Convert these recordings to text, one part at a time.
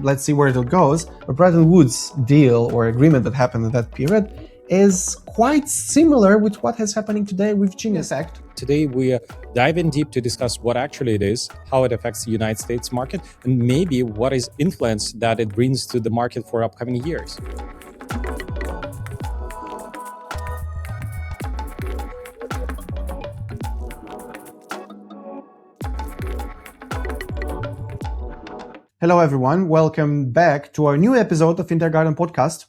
Let's see where it goes. But Bretton Woods deal or agreement that happened in that period is quite similar with what is happening today with Genius Act. Today, we dive in deep to discuss what actually it is, how it affects the United States market, and maybe what is influence that it brings to the market for upcoming years. Hello, everyone. Welcome back to our new episode of Fintech podcast.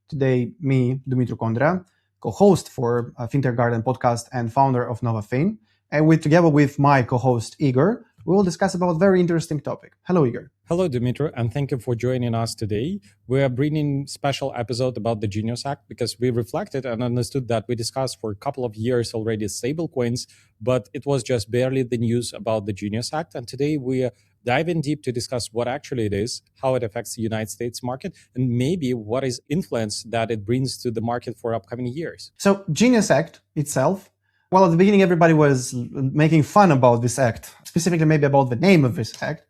Today, me, Dumitru, Condrea, co-host for Fintech podcast and founder of NovaFin. And together with my co-host, Igor, we will discuss about a very interesting topic. Hello, Igor. Hello, Dumitru, and thank you for joining us today. We are bringing special episode about the Genius Act because we reflected and understood that we discussed for a couple of years already stablecoins, but it was just barely the news about the Genius Act. And today we dive in deep to discuss what actually it is, how it affects the United States market, and maybe what is influence that it brings to the market for upcoming years. So Genius Act itself, well, at the beginning, everybody was making fun about this act, specifically maybe about the name of this act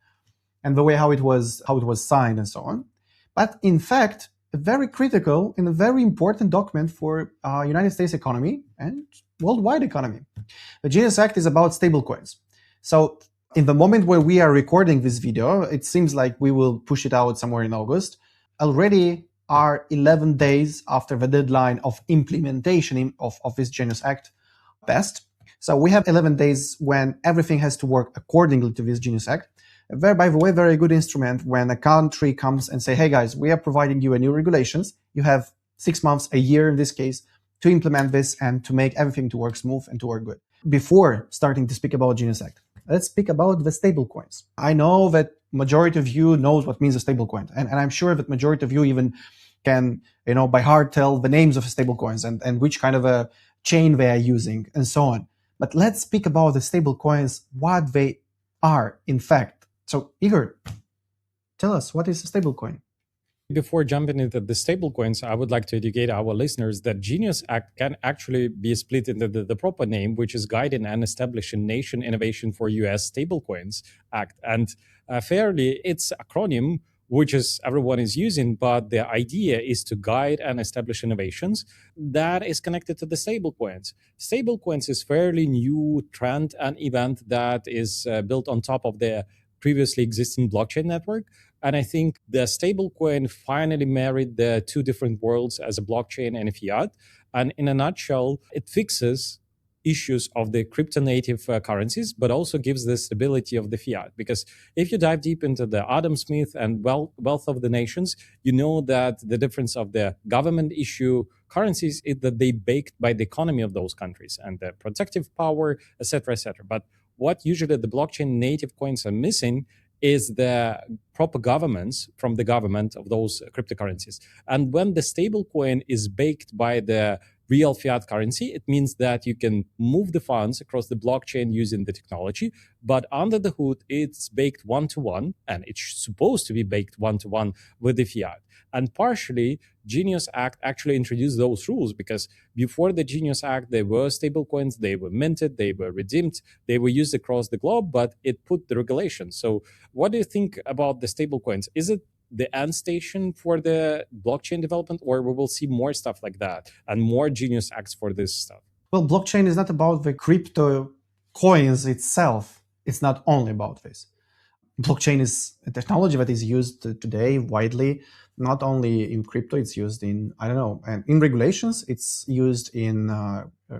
and the way how it was signed and so on. But in fact, a very critical and a very important document for United States economy and worldwide economy. The Genius Act is about stablecoins. So in the moment where we are recording this video, it seems like we will push it out somewhere in August. Already are 11 days after the deadline of implementation of this Genius Act passed. So we have 11 days when everything has to work accordingly to this Genius Act. By the way, very good instrument when a country comes and say, hey guys, we are providing you a new regulations. You have 6 months, a year in this case, to implement this and to make everything to work smooth and to work good. Before starting to speak about Genius Act, let's speak about the stablecoins. I know that majority of you knows what means a stablecoin, and I'm sure that majority of you even can, by heart tell the names of stablecoins and which kind of a chain they are using and so on. But let's speak about the stablecoins, what they are in fact. So Igor, tell us, what is a stablecoin? Before jumping into the stablecoins, I would like to educate our listeners that Genius Act can actually be split into the proper name, which is Guiding and Establishing Nation Innovation for U.S. Stablecoins Act. And fairly, it's acronym, which is everyone is using, but the idea is to guide and establish innovations that is connected to the stablecoins. Stablecoins is fairly new trend and event that is built on top of the previously existing blockchain network. And I think the stablecoin finally married the two different worlds as a blockchain and a fiat. And in a nutshell, it fixes issues of the crypto native currencies, but also gives the stability of the fiat. Because if you dive deep into the Adam Smith and wealth of the nations, you know that the difference of the government issue currencies is that they baked by the economy of those countries and the protective power, etc., etc. But what usually the blockchain native coins are missing is the proper governance from the government of those cryptocurrencies. And when the stablecoin is baked by the real fiat currency, it means that you can move the funds across the blockchain using the technology, but under the hood, it's baked one-to-one, and it's supposed to be baked one-to-one with the fiat. And partially, Genius Act actually introduced those rules because before the Genius Act, there were stablecoins, they were minted, they were redeemed, they were used across the globe, but it put the regulations. So what do you think about the stablecoins? Is it the end station for the blockchain development, or we will see more stuff like that and more Genius Acts for this stuff? Well, blockchain is not about the crypto coins itself. It's not only about this. Blockchain is a technology that is used today widely, not only in crypto, it's used in, and in regulations, it's used in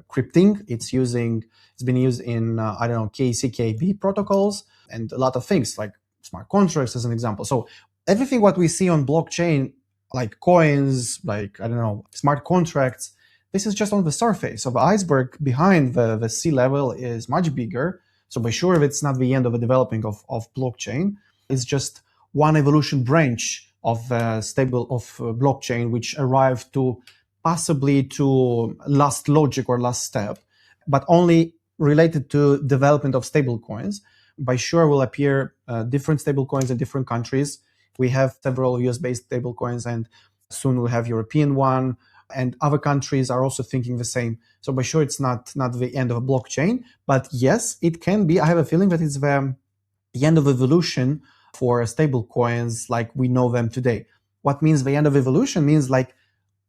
crypting, it's been used in, KCKB protocols and a lot of things like smart contracts as an example. So everything what we see on blockchain, like coins, like, smart contracts, this is just on the surface. So the iceberg behind the sea level is much bigger. So by sure, it's not the end of the developing of blockchain. It's just one evolution branch of blockchain, which arrived to possibly to last logic or last step, but only related to development of stablecoins. By sure will appear different stablecoins in different countries. We have several US-based stablecoins, and soon we'll have European one. And other countries are also thinking the same. So by sure, it's not the end of a blockchain, but yes, it can be. I have a feeling that it's the end of evolution for stable coins like we know them today. What means the end of evolution means like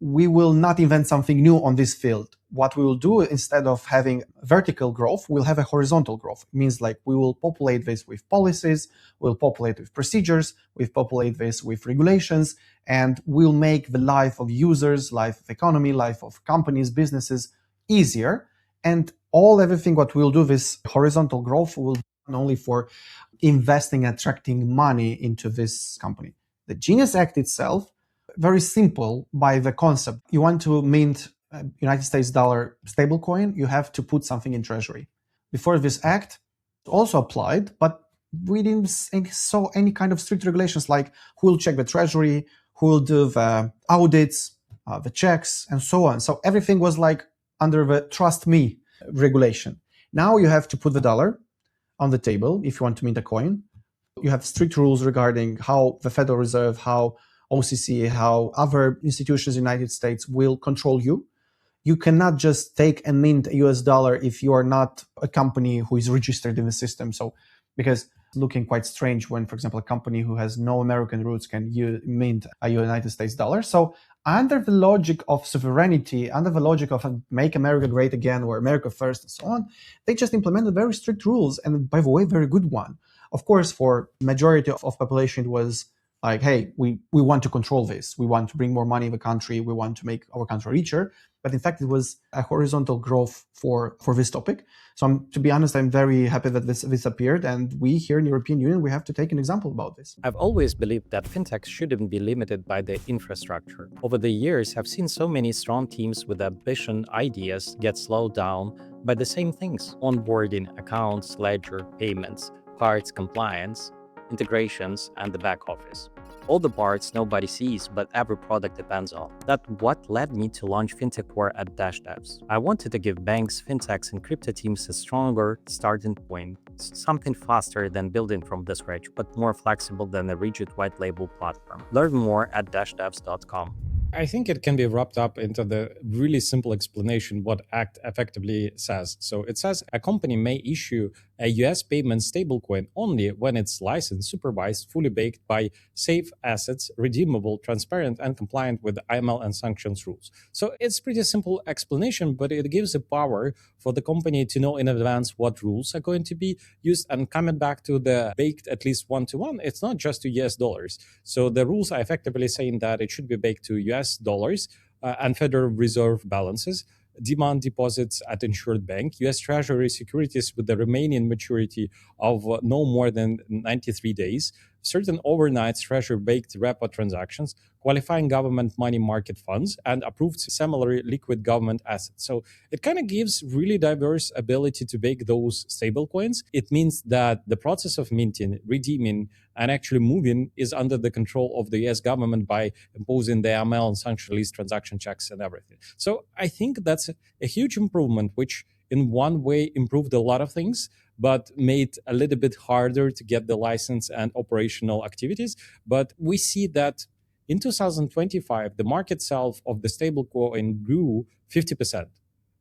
we will not invent something new on this field. What we will do, instead of having vertical growth, we'll have a horizontal growth. It means like we will populate this with policies, we'll populate with procedures, we'll populate this with regulations, and we'll make the life of users, life of economy, life of companies, businesses easier. And everything what we'll do, this horizontal growth will be not only for investing, attracting money into this company. The Genius Act itself, very simple by the concept. You want to mint a United States dollar stablecoin, you have to put something in Treasury. Before this act also applied, but we didn't saw any kind of strict regulations like who will check the Treasury, who will do the audits, the checks, and so on. So everything was like under the trust me regulation. Now you have to put the dollar on the table if you want to mint a coin. You have strict rules regarding how the Federal Reserve, how OCC, how other institutions in the United States will control you. You cannot just take and mint a US dollar if you are not a company who is registered in the system. So, because it's looking quite strange when, for example, a company who has no American roots can mint a United States dollar. So under the logic of sovereignty, under the logic of make America great again or America first and so on, they just implemented very strict rules, and by the way, very good one. Of course, for majority of population, it was like, hey, we want to control this. We want to bring more money in the country. We want to make our country richer. But in fact, it was a horizontal growth for this topic. So to be honest, I'm very happy that this appeared. And we here in the European Union, we have to take an example about this. I've always believed that fintech shouldn't be limited by the infrastructure. Over the years, I've seen so many strong teams with ambition ideas get slowed down by the same things: onboarding, accounts, ledger, payments, cards, compliance, integrations, and the back office. All the parts nobody sees, but every product depends on. That's what led me to launch Fintech Core at DashDevs. I wanted to give banks, fintechs, and crypto teams a stronger starting point, something faster than building from the scratch, but more flexible than a rigid white label platform. Learn more at dashdevs.com. I think it can be wrapped up into the really simple explanation what ACT effectively says. So it says a company may issue a US payment stablecoin only when it's licensed, supervised, fully backed by safe assets, redeemable, transparent, and compliant with AML and sanctions rules. So it's pretty simple explanation, but it gives the power for the company to know in advance what rules are going to be used. And coming back to the baked at least one-to-one, it's not just to US dollars. So the rules are effectively saying that it should be baked to US dollars and Federal Reserve balances, demand deposits at insured bank, US Treasury securities with the remaining maturity of no more than 93 days, certain overnight Treasury-baked repo transactions, qualifying government money market funds, and approved similarly liquid government assets. So it kind of gives really diverse ability to bake those stablecoins. It means that the process of minting, redeeming, and actually moving is under the control of the US government by imposing the AML and sanction-list transaction checks and everything. So I think that's a huge improvement, which in one way improved a lot of things, but made a little bit harder to get the license and operational activities. But we see that in 2025, the market itself of the stablecoin grew 50%.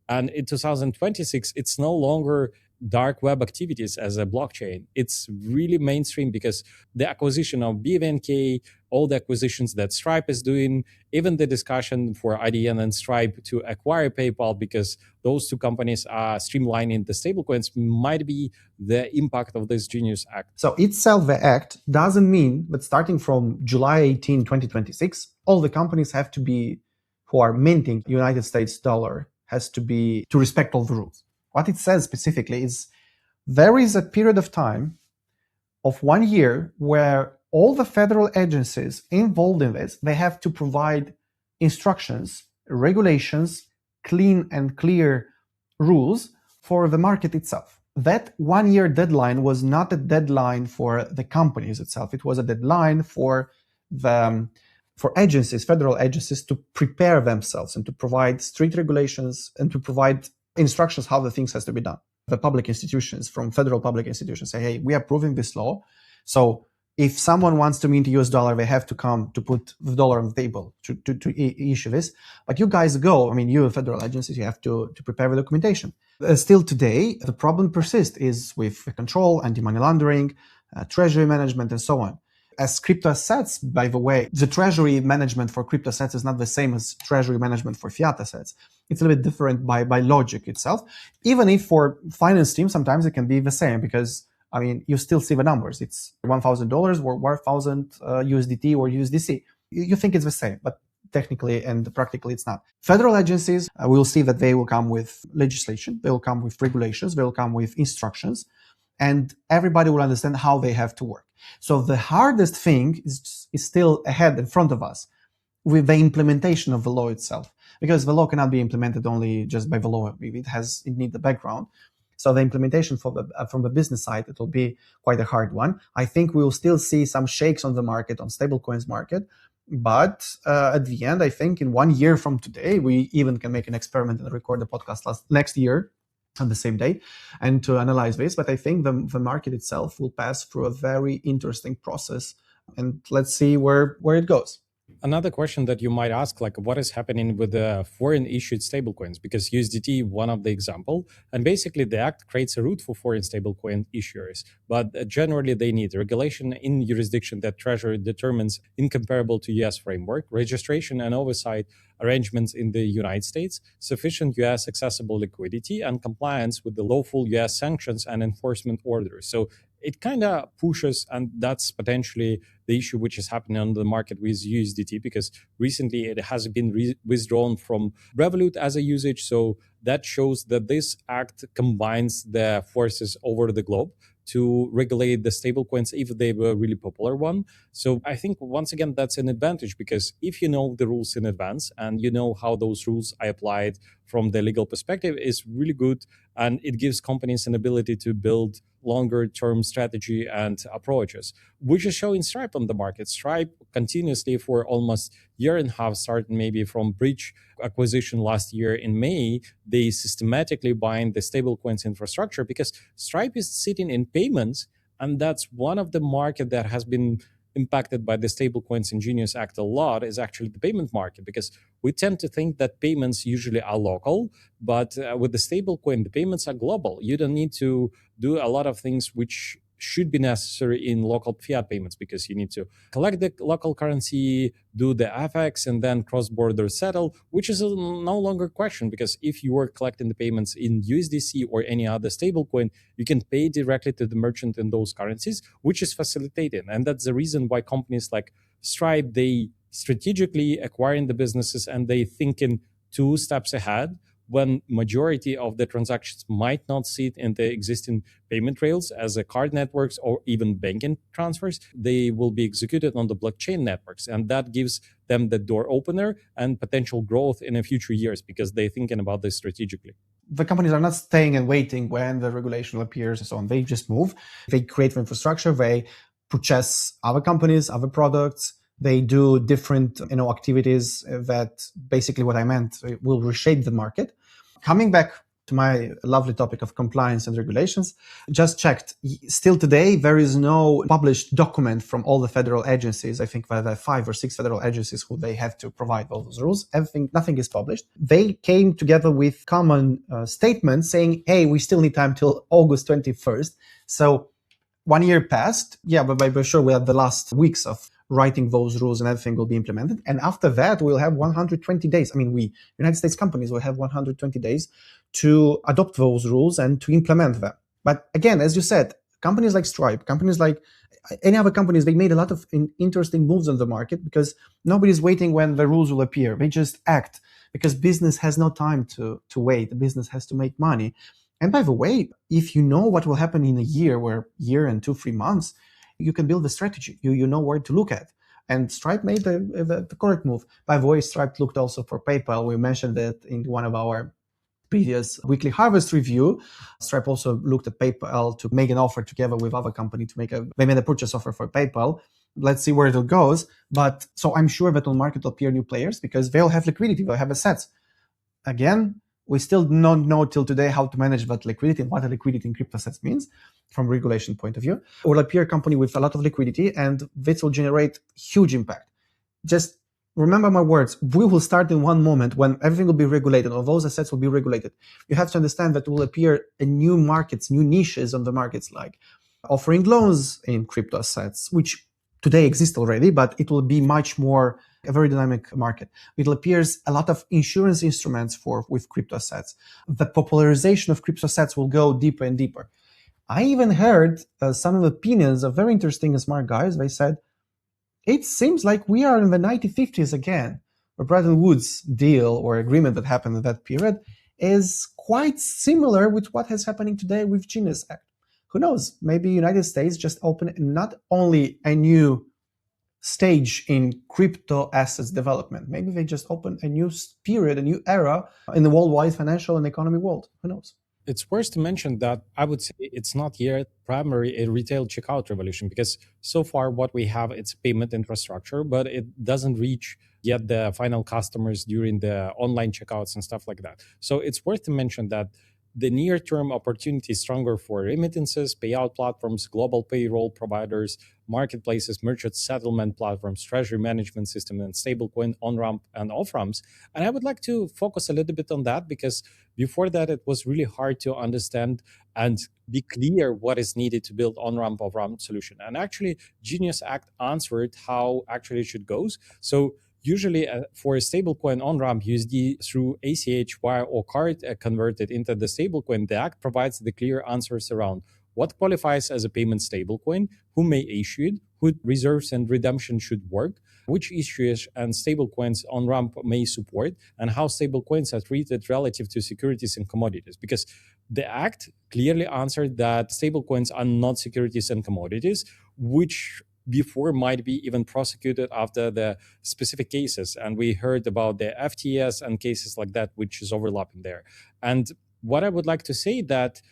And in 2026, it's no longer dark web activities as a blockchain. It's really mainstream because the acquisition of BVNK, all the acquisitions that Stripe is doing, even the discussion for IDN and Stripe to acquire PayPal because those two companies are streamlining the stablecoins might be the impact of this Genius Act. So itself, the act doesn't mean that starting from July 18, 2026, all the companies have to be, who are minting United States dollar, has to be to respect all the rules. What it says specifically is there is a period of time of 1 year where all the federal agencies involved in this, they have to provide instructions, regulations, clean and clear rules for the market itself. That 1 year deadline was not a deadline for the companies itself. It was a deadline for agencies, federal agencies, to prepare themselves and to provide strict regulations and to provide instructions how the things has to be done. The public institutions, from federal public institutions, say, hey, we are approving this law. So if someone wants to mint US dollar, they have to come to put the dollar on the table to issue this. But you guys go, you federal agencies, you have to prepare the documentation. Still today, the problem persists is with control, anti-money laundering, treasury management, and so on. As crypto assets, by the way, the treasury management for crypto assets is not the same as treasury management for fiat assets. It's a little bit different by logic itself, even if for finance teams, sometimes it can be the same because, I mean, you still see the numbers. It's $1,000 or 1,000 USDT or USDC. You think it's the same, but technically and practically it's not. Federal agencies, we'll see that they will come with legislation, they will come with regulations, they will come with instructions, and everybody will understand how they have to work. So the hardest thing is still ahead in front of us with the implementation of the law itself, because the law cannot be implemented only just by the law. It needs the background. So the implementation from the business side, it will be quite a hard one. I think we will still see some shakes on the market, on stablecoins market. But at the end, I think in 1 year from today, we even can make an experiment and record the podcast next year on the same day and to analyze this. But I think the market itself will pass through a very interesting process. And let's see where it goes. Another question that you might ask, like what is happening with the foreign issued stablecoins? Because USDT, one of the example, and basically the act creates a route for foreign stablecoin issuers. But generally they need regulation in jurisdiction that Treasury determines incomparable to US framework, registration and oversight arrangements in the United States, sufficient US accessible liquidity, and compliance with the lawful US sanctions and enforcement orders. So it kind of pushes, and that's potentially the issue which is happening on the market with USDT, because recently it has been withdrawn from Revolut as a usage. So that shows that this act combines the forces over the globe to regulate the stablecoins if they were a really popular one. So I think once again, that's an advantage, because if you know the rules in advance and you know how those rules are applied from the legal perspective, is really good. And it gives companies an ability to build longer term strategy and approaches, which is showing Stripe on the market. Stripe continuously for almost a year and a half, starting maybe from Bridge acquisition last year in May, they systematically buying the stablecoins infrastructure, because Stripe is sitting in payments, and that's one of the market that has been impacted by the Stablecoins and Genius Act a lot, is actually the payment market, because we tend to think that payments usually are local, but with the stablecoin, the payments are global. You don't need to do a lot of things which should be necessary in local fiat payments, because you need to collect the local currency, do the FX, and then cross-border settle, which is no longer a question, because if you are collecting the payments in USDC or any other stablecoin, you can pay directly to the merchant in those currencies, which is facilitated. And that's the reason why companies like Stripe, they strategically acquiring the businesses and they thinking 2 steps ahead, when majority of the transactions might not sit in the existing payment rails as a card networks or even banking transfers, they will be executed on the blockchain networks. And that gives them the door opener and potential growth in the future years, because they're thinking about this strategically. The companies are not staying and waiting when the regulation appears and so on. They just move. They create infrastructure. They purchase other companies, other products. They do different, activities that basically what I meant will reshape the market. Coming back to my lovely topic of compliance and regulations, just checked. Still today, there is no published document from all the federal agencies. I think there are 5 or 6 federal agencies who they have to provide all those rules. Nothing is published. They came together with common statements saying, hey, we still need time till August 21st. So 1 year passed. Yeah, but by sure we have the last weeks of writing those rules and everything will be implemented. And after that, we'll have 120 days. I mean, United States companies will have 120 days to adopt those rules and to implement them. But again, as you said, companies like Stripe, companies like any other companies, they made a lot of interesting moves on the market, because nobody's waiting when the rules will appear. They just act, because business has no time to wait. The business has to make money. And by the way, if you know what will happen in a year and 2-3 months, you can build a strategy. You know where to look at. And Stripe made the correct move. By the way, Stripe looked also for PayPal. We mentioned that in one of our previous weekly harvest review. Stripe also looked at PayPal to make an offer together with other company they made a purchase offer for PayPal. Let's see where it goes. But so I'm sure that on market will appear new players, because they'll have liquidity, they'll have assets. Again, we still don't know till today how to manage that liquidity and what a liquidity in crypto assets means from a regulation point of view. It will appear a company with a lot of liquidity, and this will generate huge impact. Just remember my words. We will start in one moment when everything will be regulated, all those assets will be regulated. You have to understand that will appear in new markets, new niches on the markets, like offering loans in crypto assets, which today exist already, but it will be much more a very dynamic market. It appears a lot of insurance instruments with crypto assets. The popularization of crypto assets will go deeper and deeper. I even heard some of the opinions of very interesting and smart guys. They said, it seems like we are in the 1950s again. The Bretton Woods deal or agreement that happened in that period is quite similar with what is happening today with Genius Act. Who knows? Maybe United States just opened not only a new stage in crypto assets development. Maybe they just open a new period, a new era in the worldwide financial and economy world. Who knows? It's worth to mention that I would say it's not yet primarily a retail checkout revolution, because so far what we have, it's payment infrastructure, but it doesn't reach yet the final customers during the online checkouts and stuff like that. So it's worth to mention that the near-term opportunity is stronger for remittances, payout platforms, global payroll providers, marketplaces, merchant settlement platforms, treasury management system, and stablecoin on-ramp and off-ramps. And I would like to focus a little bit on that, because before that, it was really hard to understand and be clear what is needed to build on-ramp, off-ramp solution. And actually, Genius Act answered how actually it should go. So usually for a stablecoin on-ramp USD through ACH, wire, or card converted into the stablecoin, the Act provides the clear answers around what qualifies as a payment stablecoin, who may issue it, who reserves and redemption should work, which issuers and stablecoins on-ramp may support, and how stablecoins are treated relative to securities and commodities. Because the Act clearly answered that stablecoins are not securities and commodities, which before might be even prosecuted after the specific cases. And we heard about the FTS and cases like that, which is overlapping there. And what I would like to say that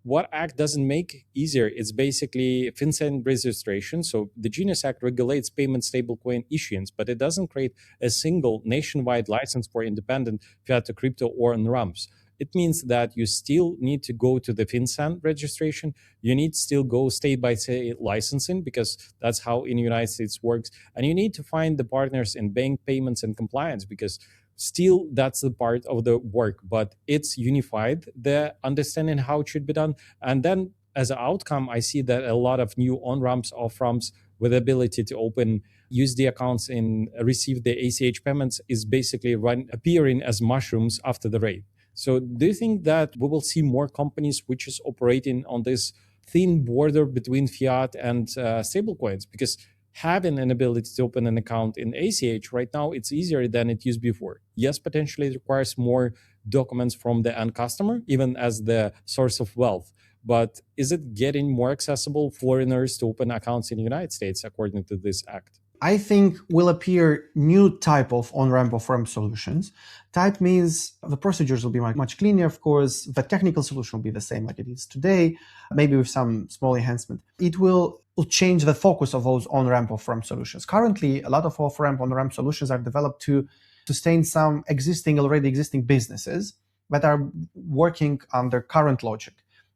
what Act doesn't make easier, it's basically FinCEN registration. So the Genius Act regulates payment stablecoin issuance, but it doesn't create a single nationwide license for independent fiat to crypto or on-ramps. It means that you still need to go to the FinCEN registration. You need to still go state by state licensing, because that's how in the United States works. And you need to find the partners in bank payments and compliance, because still that's the part of the work, but it's unified, the understanding how it should be done. And then as an outcome, I see that a lot of new on-ramps, off-ramps with the ability to open USD accounts and receive the ACH payments is basically appearing as mushrooms after the raid. So do you think that we will see more companies which is operating on this thin border between fiat and stablecoins? Because having an ability to open an account in ACH right now, it's easier than it used before. Yes, potentially it requires more documents from the end customer, even as the source of wealth. But is it getting more accessible for foreigners to open accounts in the United States according to this act? I think will appear new type of on-ramp, off-ramp solutions. Type means the procedures will be much cleaner, of course. The technical solution will be the same like it is today, maybe with some small enhancement. It will change the focus of those on-ramp, off-ramp solutions. Currently, a lot of off-ramp, on-ramp solutions are developed to sustain some already existing businesses that are working under current logic.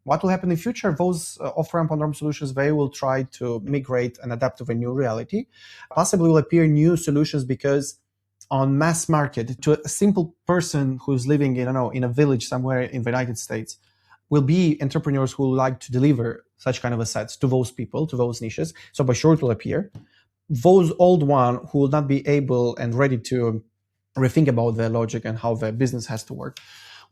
What will happen in the future? Those off-ramp, on-ramp solutions, they will try to migrate and adapt to the new reality. Possibly will appear new solutions because on mass market, to a simple person who's living, in a village somewhere in the United States, will be entrepreneurs who like to deliver such kind of assets to those people, to those niches. So by sure it will appear. Those old one who will not be able and ready to rethink about their logic and how their business has to work,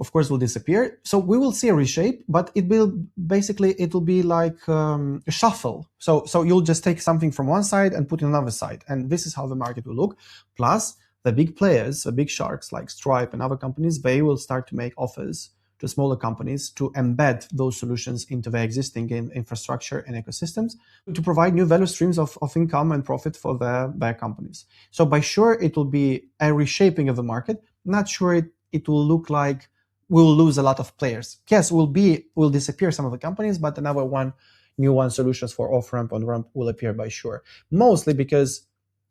of course, will disappear. So we will see a reshape, but it will be like a shuffle. So you'll just take something from one side and put it on another side. And this is how the market will look. Plus, the big players, the big sharks like Stripe and other companies, they will start to make offers to smaller companies to embed those solutions into their existing infrastructure and ecosystems to provide new value streams of income and profit for their companies. So by sure, it will be a reshaping of the market. Not sure it will look like we'll lose a lot of players. Yes, will disappear some of the companies, but another new solutions for off-ramp, on-ramp will appear by sure. Mostly because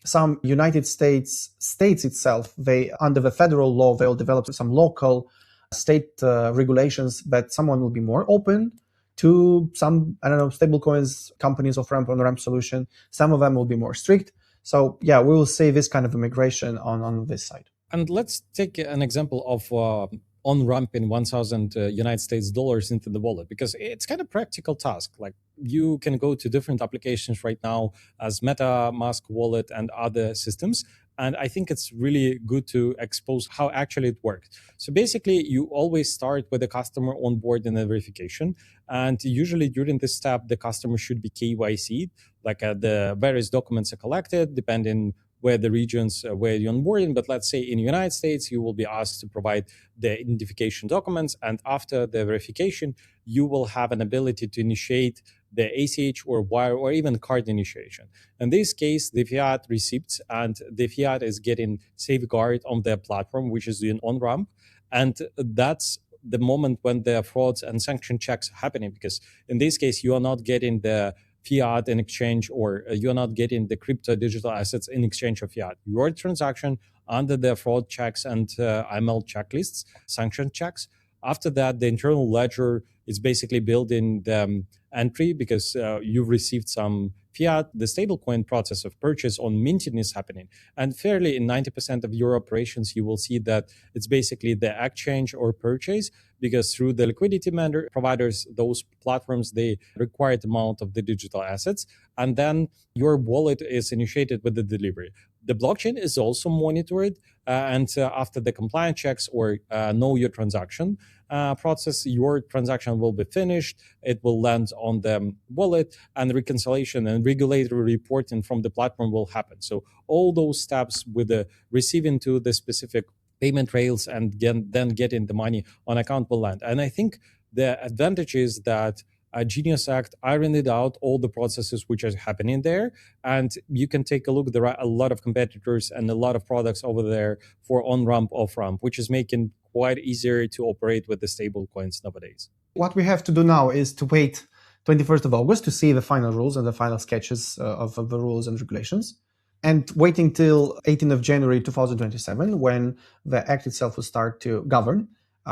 some United States itself, under the federal law, they'll develop some local state regulations that someone will be more open to some, stablecoins companies off-ramp, on-ramp solution. Some of them will be more strict. So yeah, we will see this kind of immigration on this side. And let's take an example of on-ramping 1,000 United States dollars into the wallet, because it's kind of practical task. Like, you can go to different applications right now as MetaMask wallet and other systems. And I think it's really good to expose how actually it works. So basically, you always start with the customer onboarding and verification. And usually during this step, the customer should be KYC'd, like the various documents are collected, depending where the regions where you're onboarding. But let's say in the United States, you will be asked to provide the identification documents. And after the verification, you will have an ability to initiate the ACH or wire or even card initiation. In this case, the fiat receipts and the fiat is getting safeguarded on their platform, which is doing on-ramp. And that's the moment when the frauds and sanction checks are happening, because in this case, you are not getting the fiat in exchange, or you're not getting the crypto digital assets in exchange of fiat. Your transaction under the fraud checks and IML checklists, sanction checks. After that, the internal ledger is basically building the entry, because you've received some fiat. The stablecoin process of purchase on minting is happening. And fairly in 90% of your operations, you will see that it's basically the exchange or purchase, because through the liquidity providers, those platforms, they require the amount of the digital assets. And then your wallet is initiated with the delivery. The blockchain is also monitored, and after the compliance checks or know your transaction process, your transaction will be finished. It will land on the wallet, and reconciliation and regulatory reporting from the platform will happen. So all those steps with the receiving to the specific payment rails and then getting the money on account will land. And I think the advantage is that Genius Act ironed it out, all the processes which are happening there. And you can take a look. There are a lot of competitors and a lot of products over there for on-ramp, off-ramp, which is making quite easier to operate with the stable coins nowadays. What we have to do now is to wait 21st of August to see the final rules and the final sketches of the rules and regulations, and waiting till 18th of January 2027, when the act itself will start to govern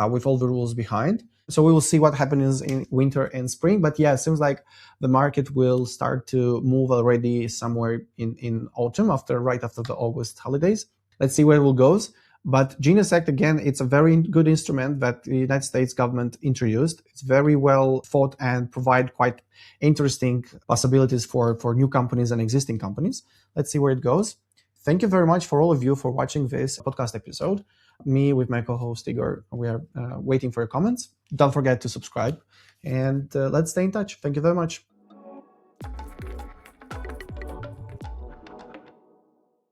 with all the rules behind. So we will see what happens in winter and spring. But yeah, it seems like the market will start to move already somewhere in autumn, right after the August holidays. Let's see where it will goes. But Genius Act, again, it's a very good instrument that the United States government introduced. It's very well thought and provide quite interesting possibilities for new companies and existing companies. Let's see where it goes. Thank you very much for all of you for watching this podcast episode. Me with my co-host Igor, we are waiting for your comments. Don't forget to subscribe, and let's stay in touch. Thank you very much.